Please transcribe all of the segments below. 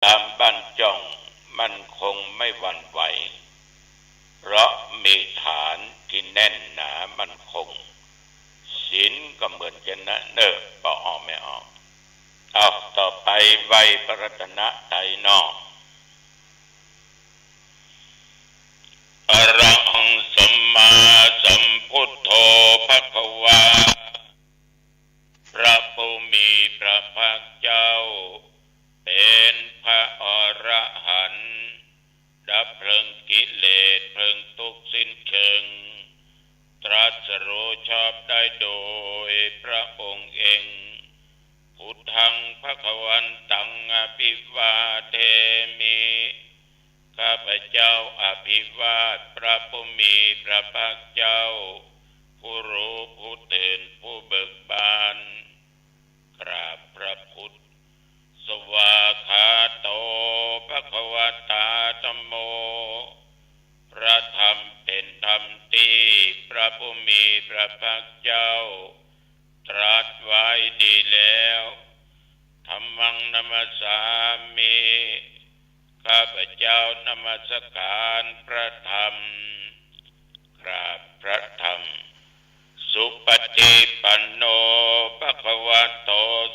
ตามบ้านจ่องมั่นคงไม่หวั่นไหวเพราะมีฐานที่แน่นหนามั่นคงศีลก็เหมือนกันนะปออกไม่ออกเอาต่อไปไวยปรัตนะไตรนอกอรหังสัมมาสัมพุทโธภควาพระผู้มีพระภาคเจ้าเป็นพระอรหันต์ดับเพลิงกิเลสเพลิงทุกข์สิ้นเชิงตรัสรู้ชอบได้โดยพระองค์เองพุทธังภควันตังอภิวาเทมิข้าพเจ้าอภิวาทพระผู้มีพระภาคเจ้าผู้รู้ผู้ตื่นผู้เบิกบานกราบพระพุทธสวากขาโตภควตาธัมโมพระธรรมเป็นธรรมที่พระผู้มีพระภาคเจ้าตรัสไว้ดีแล้วธัมมังนัมสสามิข้าพเจ้านมัสการพระธรรมกราบพระธรรมสุปฏิปันโนภควโต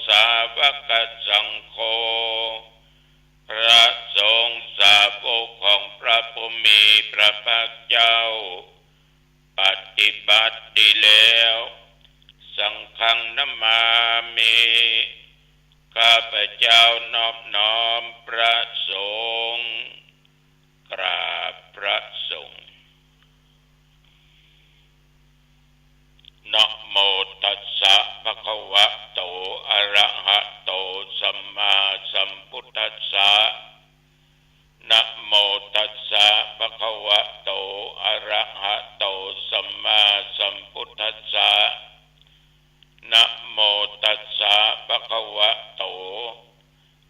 สาวกสังโฆพระสงฆ์สาวกของพระผู้มีพระภาคเจ้าปฏิบัติดีแล้วสังฆังนัมมามิข้าพเจ้านอบน้อมพระสงฆ์กราบพระสงฆ์นะโมตัสสะภะคะวะโตอะระหะโตสัมมาสัมพุทธัสสะนะโมตัสสะภะคะวะโตอะระหะโตสัมมาสัมพุทธัสสะนะโมตัสสะภะคะวะโต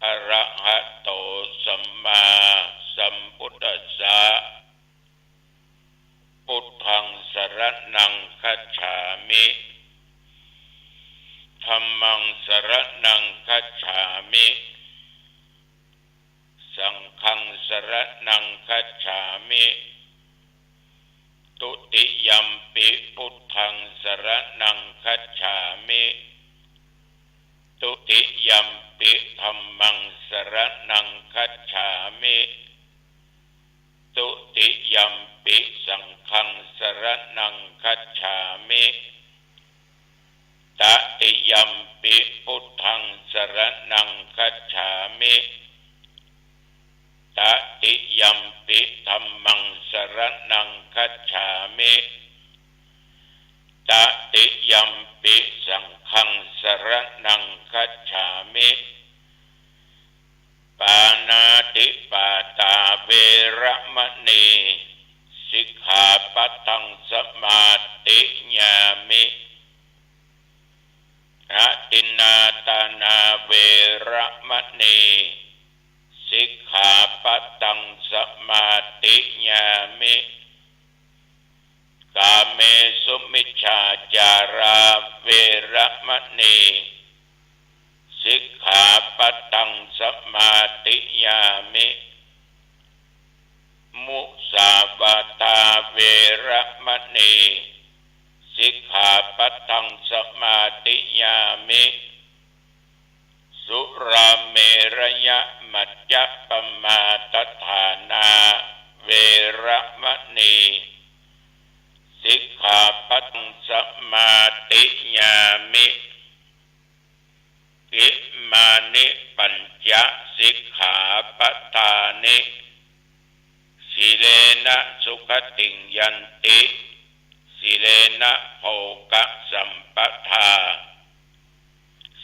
อะระหะโตสัมมาสัมพุทธัสสะพุทธังสรณังคัจฉามิธัมมังสรณังคัจฉามิสังฆังสรณังคัจฉามิตุติยัมปิพุทธังสรณังคัจฉามิตุติยัมปิธัมมังสรณังคัจฉามิตุติยัมปิสังฆังสรณังคัจฉามิตติยัมปิพุทธังสรณังคัจฉามิตติยัมปิธัมมังสรณังคัจฉามิตติยัมปิสังฆังสรณังคัจฉามิปานาติปาตาเวระมณีสิกขาปัตตังสมาธิญามิอะตินนาตานาเวระมณีสิกขาปัตตังสมาธิญามิกาเมสุมิจฉาจาราเวระมณีสิกขาปัตตังสมาธิญามิมุสาวาทาเวระมณีสิกขาปัตตังสมาธิญามิสุราเมรยมัจจปมาทฐานาเวระมณีสิกขาปัตตังสมาธิญามิอิมานิปัญจสิกขาปัฏฐานิสีเลนะสุขติยันติสีเลนะโภคสัมปทา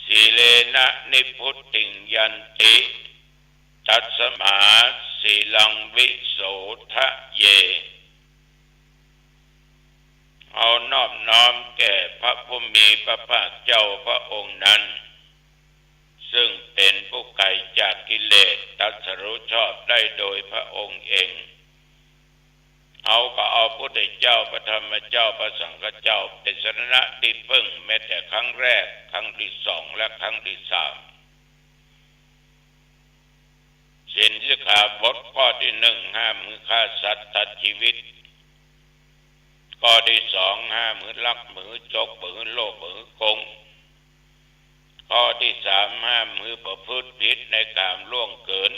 สีเลนะนิพุตติยันติตัสมาสีลังวิโสทะเยเอานอบน้อมแก่พระผู้มีพระภาคเจ้าพระองค์นั้นซึ่งเป็นผู้ไกลจากกิเลสตรัสรู้ชอบได้โดยพระองค์เองเอาก็เอาพระพุทธเจ้าพระธรรมเจ้าพระสังฆเจ้าเป็นสรณะที่พึ่งแม้แต่ครั้งแรกครั้งที่สองและครั้งที่สาม ศีลสิกขาบทข้อที่หนึ่งห้ามมือฆ่าสัตว์ตัดชีวิตข้อที่สองห้ามมือลักมือจกมือโลภมือโกงข้อที่สามห้ามมือประพฤติผิดในกามล่วงเกิน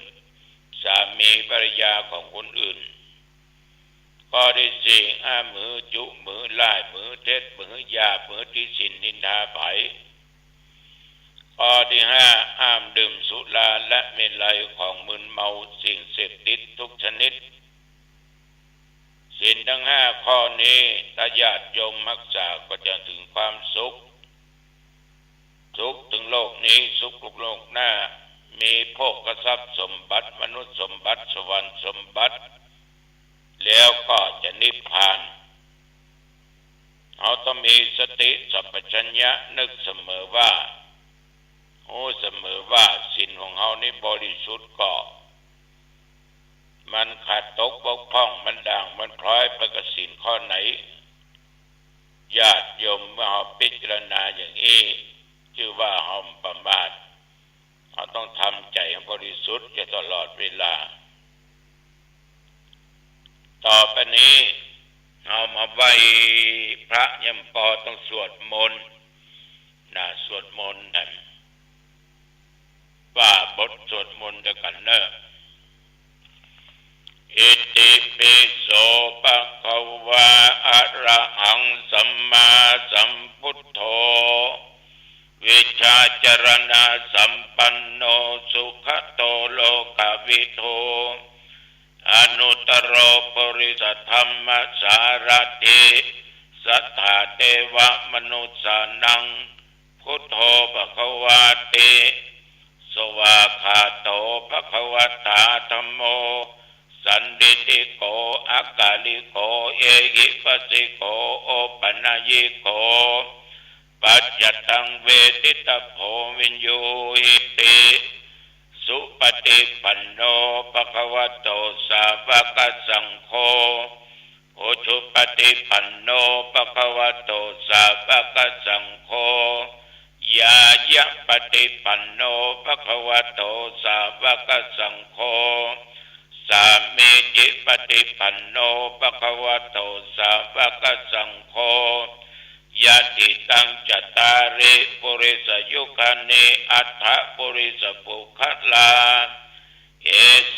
สามีภรรยาของคนอื่นข้อที่สี่ห้ามมือจุมือล่ายมือเท็จมือยามือที่สินนินทาไผข้อที่ห้าห้ามดื่มสุราและเมลัยของมึนเมาสิ่งเสพติดทุกชนิดศีลทั้งห้าข้อนี้ถ้าญาติโยมรักษาก็จะถึงความสุขถึงโลกนี้สุขโลกหน้ามีโภคทรัพย์สมบัติมนุษย์สมบัติสวรรค์สมบัติแล้วก็จะนิพพานเราต้องมีสติสัมปชัญญะนึกเสมอว่าศีลของเรานี้บริสุทธิ์ก็มันขาดตกบกพร่องมันด่างมันพร้อยไปกับศีลข้อไหนญาติโยมเมื่อเราพิจารณาอย่างนี้ชื่อว่าเราประมาทเราต้องทำใจให้บริสุทธิ์อยู่ตลอดเวลาต่อไปนี้เอามาไหว้พระยมปอต้องสวดมนต์สวดมนต์นั่นว่าบทสวดมนต์ด้วยกันเนอะอิติปิโสภะคะวะอะระหังสัมมาสัมพุทโธวิชาจารณะสัมปันโนสุขโตโลกวิโทอนุตตรปริสัทธัมมสารถิสัทธาเทวมนุสสานังพุทโธภควาติสวากขาโตภควตาธัมโมสันดิติโกอากาลิโกเอหิปัสสิโกโอปัญญิโกปัจจตังเวทิตโพวินโยหิติสุปฏิปันโนภควโตสาวกสังโฆโอชุปฏิปันโนภควโตสาวกสังโฆยายะปฏิปันโนภควโตสาวกสังโฆสามีจิปฏิปันโนภควโตสาวกสังโฆยะติตังจัตตาริปุริสยุคานิอัฏฐปุริสปุคัลลาเอ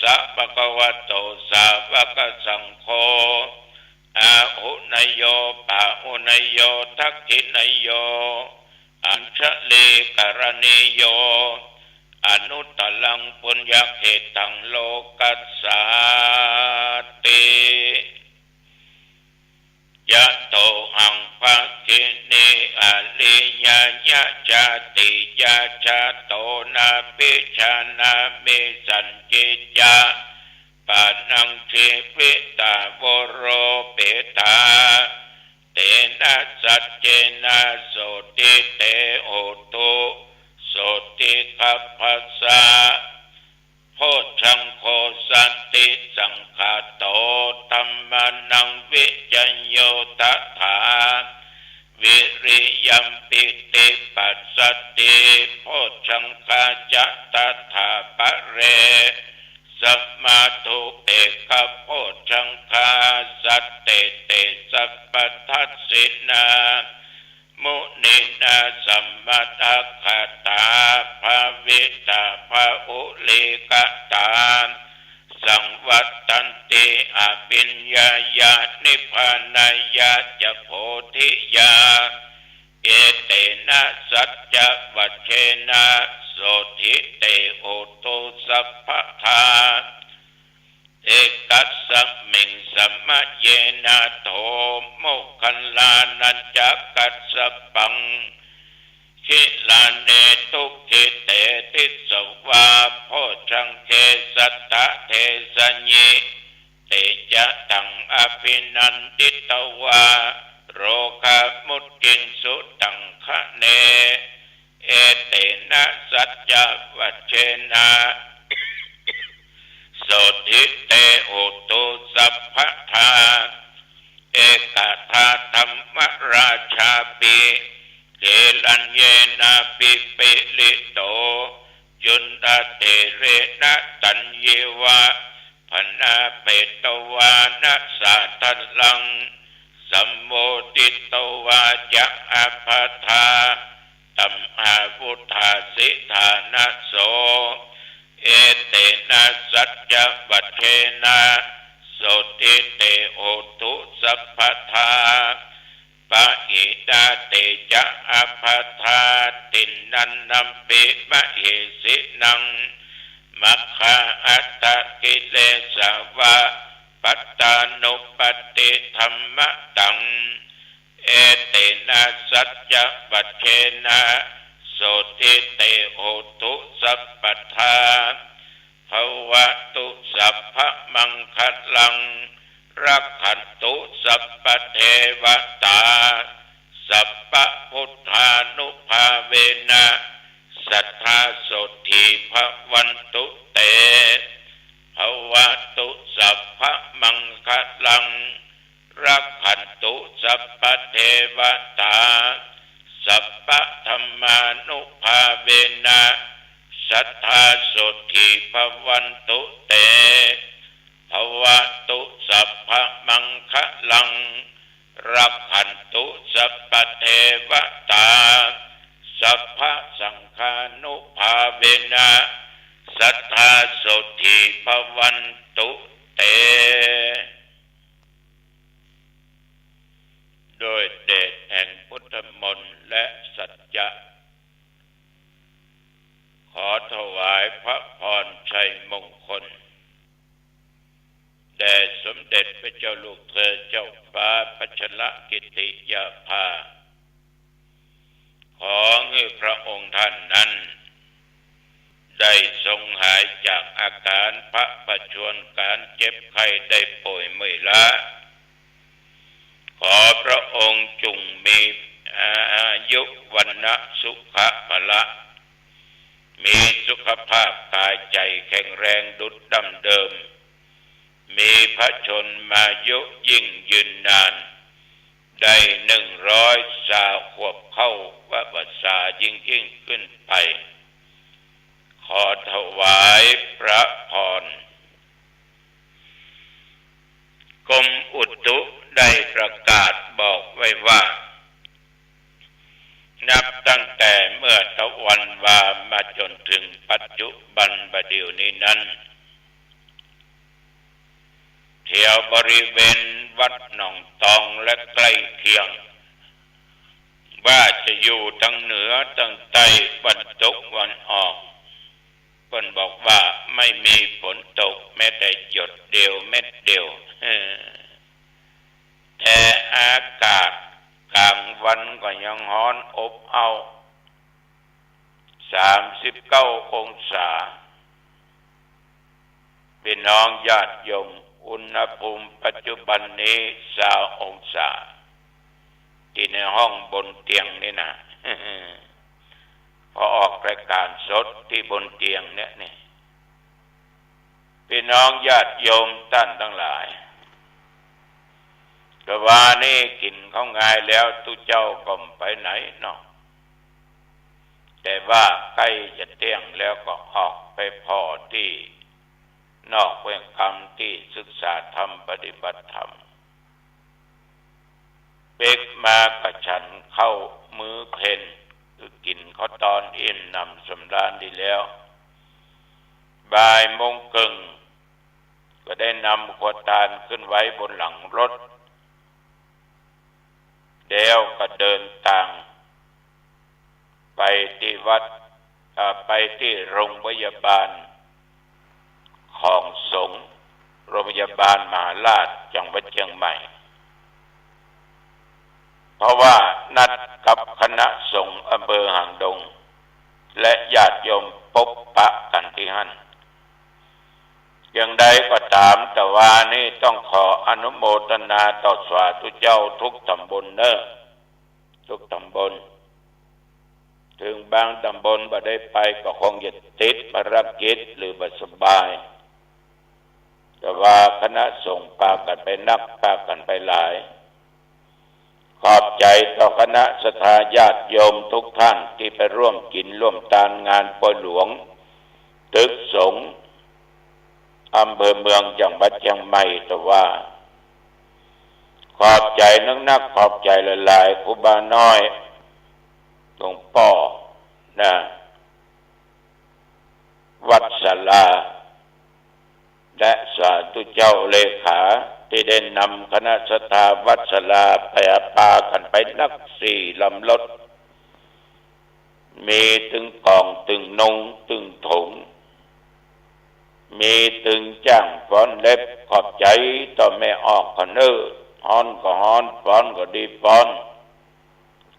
สะภควโตสาวกสังโฆอาหุนยโยปะหุนยโยทักขินยโยอัญชลีกรณีโยอนุตตลังปุญญเขตังโลกัสสาติยะโตหังภะคินิอาลิยายะจาติยาชาโตนาปิชานามิสัญจิจาปานังเทปิตาวโรเปตาเตนะสัจเจนะโสติเตโหตุโสติคัพพสะโพชังโคสันติสังฆาโตธัมมานังวิจโยตถาวิริยัมปิติปัสสติโพชังคาจัตถาปะเรสัมมาทุเอกโพชังคาสัตเตเตสัพพทัสสินามุนินาสัมมาทัคขตาภาวิตาภาอุลิกตาสังวัตตันติอภิญญายานิพพานายาจะโพธิยาเอเตนะสัจจวัชเชนะโสธิเตโอโตสัพพทาเอกัสสมิงสัมมะเยนะโทโมคคัลลานันจักกัสสปังคิลาเนตุกิเตติสวาโพชังเคสัตตะเทสัญญิเตจะตังอภินันติตวาโรคามุตตินสุตังคะเนเอเตนะสัจจวัชเชนะโสทิเตโหตุสัพพทาเอกทาธรรมราชาปิเกลัญเยนะปิปิลิโตจุนตเตเรนะตัญเยว วะพนาเปตวานะสาทัลลังสัมโมติตวาจะอาภาธาตัมอาวุธาสิธานะโสเอเตนะสัจจวัตเทนะโสติเตโหตุสัพพทาปะอิดาเตจะอาภาธาตินนันนัมปิมะเหสินังมัคคาอัตตกิเลสวะปัตตานุปติธรรมตังเอเตนะสัจจวัตเทนะโสติเตโหตุสัพพทาภวตุสัพพมังคลังรักขันตุสัพพเทวตาสัพพพุทธานุภาเวนะสัทธาโสติภวันตุเตภวตุสัพพมังคลังรักขันตุสัพพเทวตาสัพพธรรมานุภาเวนะสัทธาโสติภวันตุเตภวตุสัพพมังคลังรักขันตุสัพพเทวตาสัพพสังฆานุภาเวนะสัทธาโสติภวันตุเตโดยเดชแห่งพุทธมนต์และสัจจะขอถวายพระพรชัยมงคลแด่สมเด็จพระเจ้าลูกเธอเจ้าฟ้าพัชรกิติยาภาขอให้พระองค์ท่านนั้นได้ทรงหายจากอาการพระประชวรการเจ็บไข้ได้ป่วยเมื่อยล้าขอพระองค์จงมีอายุวันนะสุขะพละมีสุขภาพกายใจแข็งแรงดุจดั้งเดิมมีพระชนมายุยิ่งยืนนานได้100 ขวบเข้าว่าภาษายิ่งขึ้นไปขอถวายพระพรกรมอุตุได้ประกาศบอกไว้ว่านับตั้งแต่เมื่อตะวันวามาจนถึงปัจจุบันบัดเดี๋ยวนี้นั้นแถวบริเวณวัดหนองตองและใกล้เคียงว่าจะอยู่ทางเหนือทางใต้ตะวันตกตะวันออกเพิ่นบอกว่าไม่มีฝนตกแม้แต่หยดเดียวเม็ดเดียวแต่อากาศกลางวันก็ยังร้อนอบอ้าว39 องศาพี่น้องญาติโยมอุณหภูมิปัจจุบันนี้20 องศาที่ในห้องบนเตียงนี่นะพอออกรายการสดที่บนเตียงเนี่ยนี่พี่น้องญาติโยมท่านทั้งหลายก็ว่านี่กินข้าวง่ายแล้วตุเจ้าก็ไปไหนเนาะแต่ว่าใกล้จะเที่ยงแล้วก็ออกไปพอที่นอกเวรกรรมที่ศึกษาธรรมปฏิบัติธรรมเบกมากระฉันเข้ามื้อเพลนคือกินข้าวตอนอิ่มหนำสำราญดีแล้วบ่ายโมงครึ่งก็ได้นำขวดตาลขึ้นไว้บนหลังรถเดี๋ยวก็เดินทางไปที่วัดไปที่โรงพยาบาลของสงฆ์โรงพยาบาลมหาราชจังหวัดเชียงใหม่เพราะว่านัดกับคณะสงฆ์อำเภอหางดงและญาติโยมพบปะกันที่นั่นอย่างใดก็ตามแต่ว่านี่ต้องขออนุโมทนาต่อสาธุเจ้าทุกตำบลเนอะทุกตำบลถึงบางตำบลบ่ได้ไปก็คงจะติดภารกิจหรือบ่สบายแต่ว่าคณะสงฆ์พากันไปนักพากันไปหลายขอบใจต่อคณะศรัทธาญาติโยมทุกท่านที่ไปร่วมกินร่วมทานงานปอยหลวงตึกสงฆ์ อำเภอเมืองจังหวัดเชียงใหม่แต่ว่าขอบใจนักขอบใจหลายๆครูบาน้อยหลวงพ่อนะวัดศาลาและสาธุเจ้าเลขาที่ได้นำคณะสถาวัดศาลาไปพากันไปนัก4 ลำรถมีตึงกองตึงนงตึงถงมีตึงจ้างฟ้อนเล็บขอบใจต่อแม่ออกคนฮ้อนก็ฮ้อนฟ้อนก็ดีฟ้อน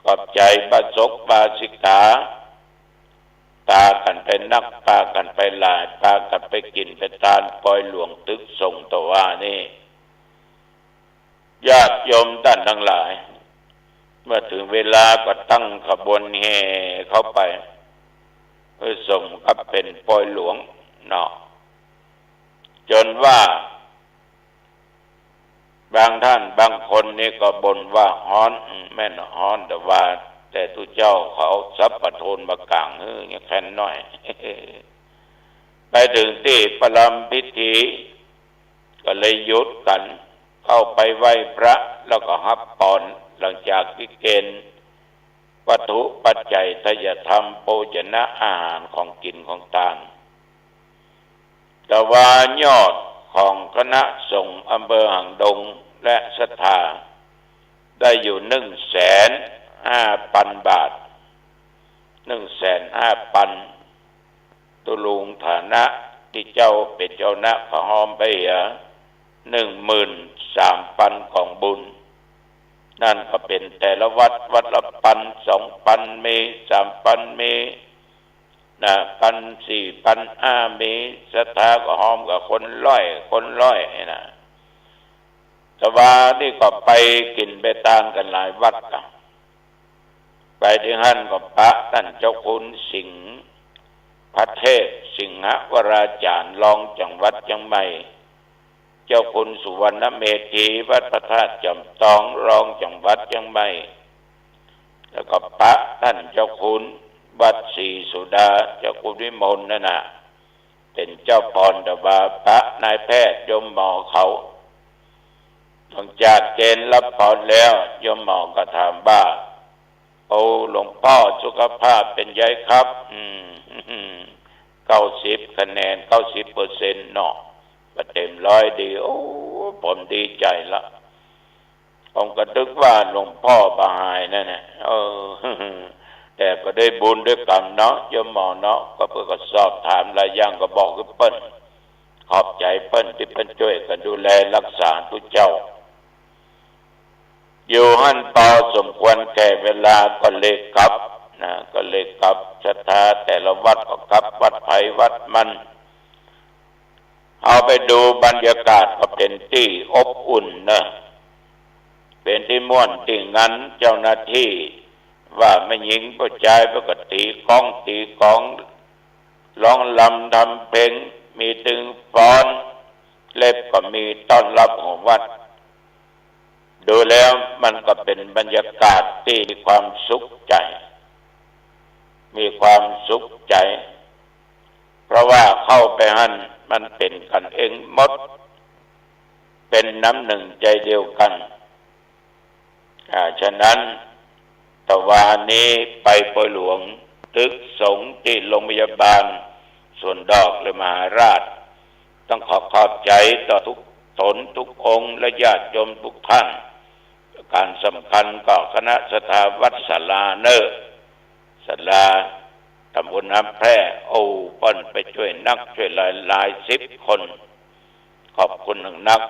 ขอบใจบาศกบาสิกาตากันไปนักตากันไปหลายตากันไปกินไปทานปล่อยหลวงตึกส่งตัวว่านี่ญาติโยมท่านทั้งหลายเมื่อถึงเวลาก็ตั้งขบวนแห่เข้าไปเพื่อส่งกับเป็นปล่อยหลวงเนาะจนว่าบางท่านบางคนนี่ก็บ่นว่าฮ้อนแม่นฮ้อนแต่ทุกเจ้าเขาสัพพโทนมากลางเนี่ยแค่น้อย ไปถึงที่ประลัมพิธีก็เลยหยุดกันเข้าไปไหว้พระแล้วก็ฮับปอนหลังจากที่เกณฑ์วัตถุปัจจัยทายธรรมโภชนะอาหารของกินของทานแต่ว่ายอดของคณะสงฆ์อำเภอหางดงและศรัทธาได้อยู่150,000 บาท150,000ตุลุงฐานะที่เจ้าเป็นเจ้านะขหอมไป13,000ของบุญนั่นก็เป็นแต่ละวัดละ1,000 2,000มี3,000มี1,000 4,000มีศรัทธาก็หอมกับคนร้อยนะแต่ว่านี่ก็ไปกินไปตามกันหลายวัดกันไปที่หั่นก็พระท่านเจ้าคุณสิงห์พระเทพสิงหวราจารย์รองจังหวัดเชียงใหม่เจ้าคุณสุวรรณเมธีวัดพระธาตุจำตองรองจังหวัดเชียงใหม่แล้วก็พระท่านเจ้าคุณวัดศรีสุดาเจ้าคุณวิมลนั่นน่ะเป็นเจ้าปอนดาวาพระนายแพทย์ยมหมอเขาหลังจากเกณฑ์รับพรแล้วยมหมอก็ถามว่าโอ้หลวงพ่อสุขภาพเป็นไงครับ90 คะแนน 90% เนาะเต็ม100ดีโอ้ผมดีใจละผมก็นึกว่าหลวงพ่อบาหายนั่นน่ะแต่ก็ได้บุญด้วยกรรมเนาะโยมหมอเนาะก็เพื่อก็สอบถามหลายอย่างก็บอกกับเปิ้นขอบใจเปิ้นที่เปิ้นช่วยกันดูแลรักษาทุกเจ้าอยู่หั่นพอสมควรแก่เวลาก็เลยกลับนะก็เลยกลับศรัทธาแต่ละวัดก็กลับวัดไผวัดมันเอาไปดูบรรยากาศก็เป็นที่อบอุ่นนะเป็นที่ม่วนที่งั้นเจ้าหน้าที่ว่าไม่หญิงผู้ชายปกติก้องร้องลำทำเพลงมีตึงฟ้อนเล็บก็มีต้อนรับของวัดดูแล้วมันก็เป็นบรรยากาศที่มีความสุขใจเพราะว่าเข้าไปหั่นมันเป็นกันเองหมดเป็นน้ำหนึ่งใจเดียวกันฉะนั้นตะวันนี้ไปปล่อยหลวงตึกสงฆ์ที่โรงพยาบาลส่วนดอกเลยมหาราชต้องขอบใจต่อทุกตนทุกองค์และญาติโยมทุกท่านการสำคัญก็คณะสถาวัดศาลาศาลาตำบลน้ำแพร่ป้นไปช่วยนักช่วยหลาย10 คนขอบคุณนัก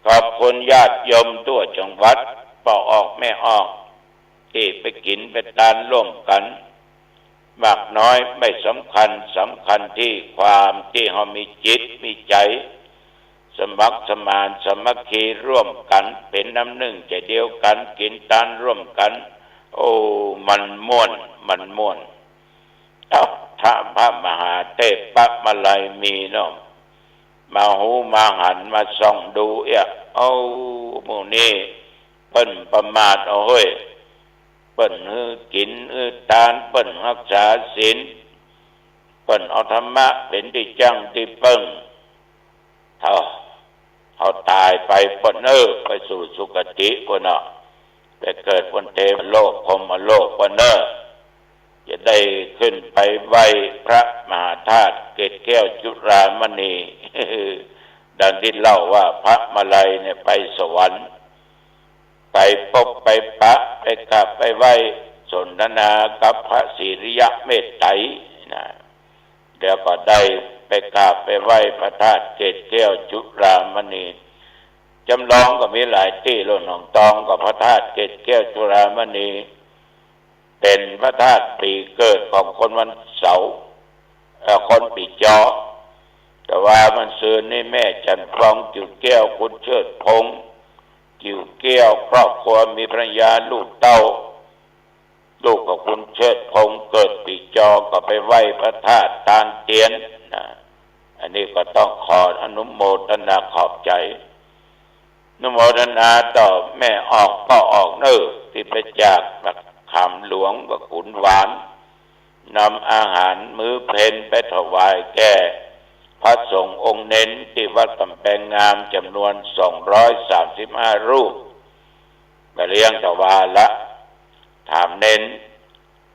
ขอบคุณญาติโยมทั่วจังหวัดป่อออกแม่ออกที่ไปกินไปทานร่วมกันมากน้อยไม่สำคัญที่ความที่เรามีจิตมีใจสมัครสมานสามัคคีร่วมกันเป็นน้ำหนึ่งใจเดียวกันกินทานร่วมกันมันม่วนถ้าพระมหาเทพพระมาลัยมีเนาะมาหูมาหันมาส่องดูหมู่นี้เปิ้นประมาทเฮ้ยเปิ้นกินทานเปิ้นรักษาศีลเปิ้นเอาธรรมะเป็นที่จังที่เปิ้ง เขาตายไปปนไปสู่สุคติปนไปเกิดบนเทวโลกพรหมโลกปนจะได้ขึ้นไปไหว้พระมหาธาตุเกศแก้วจุฬามณี ดังที่เล่าว่าพระมาลัยเนี่ยไปสวรรค์ไปพบไปปะไปกราบไปไหว้สนทนากับพระศิริยะเมตไตรนะเดี๋ยวก็ได้ไปกราบไปไหว้พระธาตุเกศแก้วจุฬามณีจำลองก็มีหลายที่โลกหนองตองกับพระธาตุเกศแก้วจุฬามณีเป็นพระธาตุปีเกิดของคนวันเสาร์คนปีจอแต่ว่ามันซื้อนี่แม่จันทร์ฟองจิ๋วแก้วคุณเชิดพงษ์จิ๋วแก้วครอบครัวมีภรรยาลูกเต้าลูกกับคุณเชิดพงษ์เกิดปีจอก็ไปไหว้พระธาตุตาลเตียนนะอันนี้ก็ต้องขออนุโมทนาขอบใจอนุโมทนาต่อแม่ออกก็ออกที่ไปจากขามหลวงกับขุนหวานนำอาหารมื้อเพลนไปถวายแก่พระสงฆ์องค์เน้นที่วัดกำแพงงามจำนวน235รูปไปเลี้ยงถวายละถามเน้น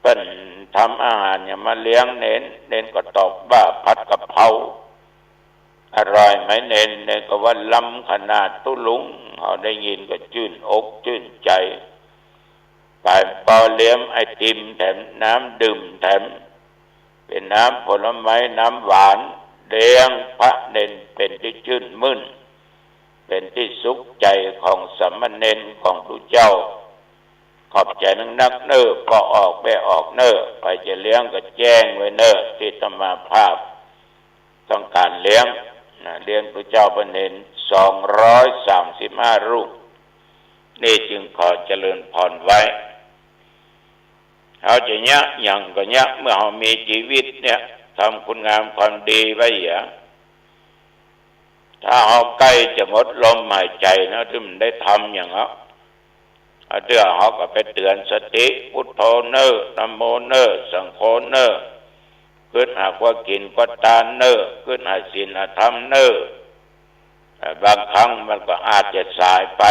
เป็นทำอาหารเนี่ยมาเลี้ยงเน้นก็ตอบว่าผัดกะเพราอร่อยไหมเน้นก็ว่าล้ำขนาดตุลุงเขาได้ยินก็ชื่นอกชื่นใจไปปอเลี้ยงไอติมแถมน้ำดื่มแถมเป็นน้ำผลไม้น้ำหวานเลี้ยงพระเน้นเป็นที่ชื่นมื่นเป็นที่สุขใจของสามเณรของพระเจ้าขอบใจนักก็ออกไปออกไปจะเลี้ยงก็แจ้งไว้ที่ธรรมาภาพต้องการเลี้ยงพระเจ้าพระเนร235รูปนี่จึงขอเจริญพรไว้เขาจะยะอย่างก็ยะเมื่อเขามีชีวิตเนี่ยทำคุณงามความดีไว้อย่างถ้าเขาใกล้จะหมดลมหายใจนะที่มันได้ทำอย่างเขาเดี๋ยวเขาก็ไปเตือนสติพุทโธนะโมสังโฆขึ้นหากว่ากินก็ตานขึ้นหาศีลธรรมบางครั้งมันก็อาจจะสายไป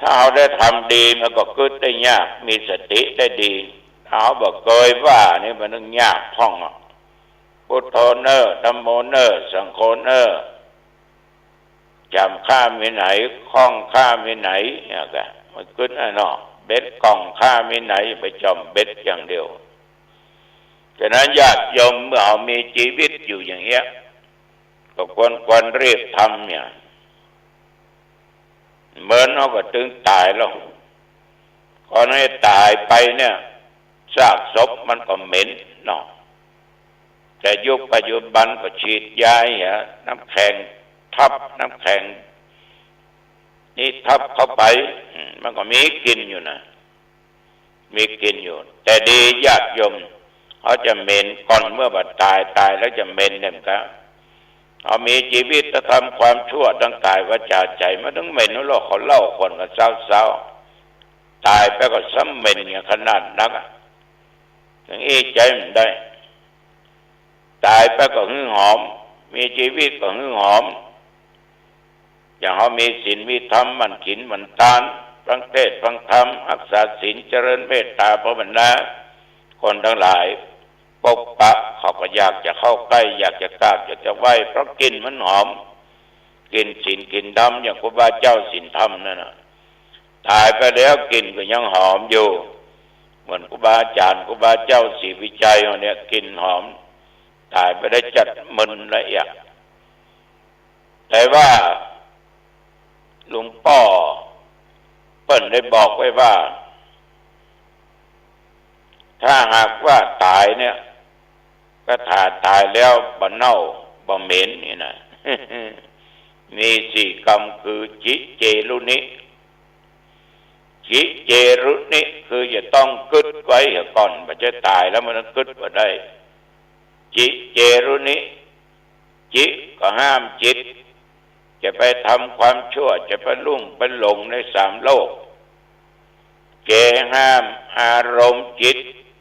ถ้าเขาได้ทำดีมันก็ขึ้นได้ยากมีสติได้ดีเขาบอกเคยว่านี่มันต้องยากท่องพุทโธธัมโมสังโฆจำข้ามีไหนคล้องข้ามีไหนเนี่ยก็มันขึ้นเบ็ดกล่องข้ามีไหนไปจมเบ็ดอย่างเดียวฉะนั้นญาติโยมเมื่อเขามีชีวิตอยู่อย่างเงี้ยก็ควรรีบทำเนี่ยเหมือนเขาก็ถึงตายแล้วก่อนให้ตายไปเนี่ยซากศพมันก็เหม็นแต่ยุคปัจจุบันก็ฉีดยาน้ำแข็งทับน้ำแข็งนี่ทับเข้าไปมันก็มีกลิ่นอยู่นะมีกลิ่นอยู่แต่ดีญาติโยมเขาจะเหม็นก่อนเมื่อบัดตายแล้วจะเหม็นเนี่ยครับเขามีชีวิตจะทำความชั่วทั้งกายวาจาใจมันต้องเหม็นนั่นหรอกเขาเล่าคนก็เศร้าตายไปก็ซ้ำเหม็นอย่างขนาดนักถึงใจมันได้ตายไปก็หึ่งหอมมีชีวิตก็หึ่งหอมอย่างเขามีศีลมีธรรมมันขินมันตานฟังเทศน์ฟังธรรมรักษาศีลเจริญเมตตาภาวนาคนทั้งหลายปกปะเขาก็อยากจะเข้าใกล้อยากจะกราบอยากจะไหว้เพราะกลิ่นมันหอมกลิ่นศีลกลิ่นธรรมอย่างครูบาเจ้าศีลธรรมนั่นน่ะตายไปแล้วกลิ่นก็ยังหอมอยู่เหมือนครูบาอาจารย์ครูบาเจ้าศรีวิชัยเนี่ยกลิ่นหอมตายไปได้จัดมึนละเอียดแต่ว่าหลวงพ่อเปิ้นได้บอกไว้ว่าถ้าหากว่าตายเนี่ยก็ถ้าตายแล้วบ่เน่าบ่เหม็นนี่นะ มี4 กรรมคือจิเจรุนิจิเจรุนิคือจะต้องกึดไว้ก่อนมันจะตายแล้วมันกึดบ่ได้จิเจรุนิจิก็ห้ามจิตจะไปทำความชั่วจะไปลุ่มไปหลงใน3 โลกเจห้ามอารมณ์จิต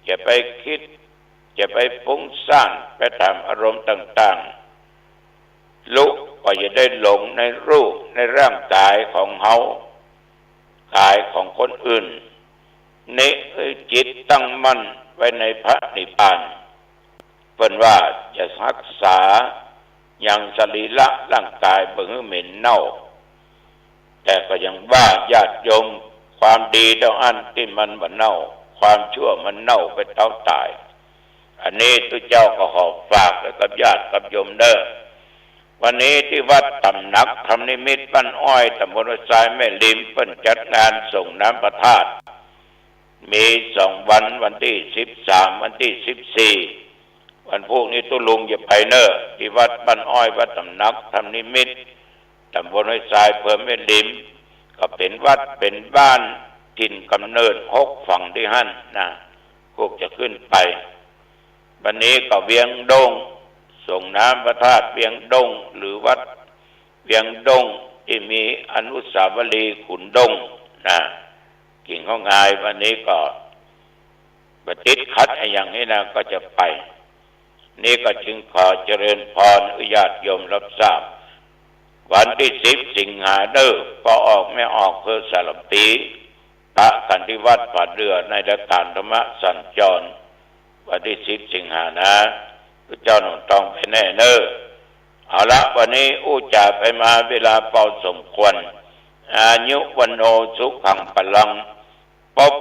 จะไปคิดจะไปฟุ้งซ่านไปตามอารมณ์ต่างๆ ได้หลงในรูปในร่างกายของเขากายของคนอื่นนี่จิตตั้งมั่นไว้ในพระนิพพานเพิ่นว่าจะรักษาอย่างสรีระร่างกายบ่ให้เหม็นเน่าแต่ก็ยังว่าญาติโยมความดีเท่าอันที่มันบ่เน่าความชั่วมันเน่าไปเท่าตายอันนี้ตุเจ้าก็ขอฝากไว้กับญาติกับโยมเด้อวันนี้ที่วัดตำหนักธรรมนิมิตรบ้านอ้อยตำบลทรายแม่ริมเพิ่นจัดงานส่งน้ำประทาตมี2 วันวันที่13วันที่14วันพวกนี้ตุลุงอย่าไปเนอะที่วัดบ้านอ้อยวัดตำหนักธรรมนิมิตรตำบลทรายอำเภอแม่ริมก็เป็นวัดเป็นบ้านถิ่นกำเนิด6ฝั่งที่หั่นนะพวกจะขึ้นไปวันนี้ก็เวียงดงส่งน้ำพระธาตุเวียงดงหรือวัดเวียงดงที่มีอนุสาวรีย์ขุนดงนะกิ่งข้าวงายวันนี้ก็ปฏิคัดอย่างนี้นะก็จะไปนี่ก็จึงขอเจริญพรญาติโยมรับทราบวันที่10 สิงหาคมก็ออกไม่ออกเพื่อสลับปีพระกันที่วัดป่าเรือในรายการธรรมะสัญจรวันที่10 สิงหาคมนะพระเจ้าหนุ่มต้องไปแน่เนอเอาละวันนี้อู้จ่าไปมาเวลาเป่าสมควรอายุวันโนสุขังพลังพบ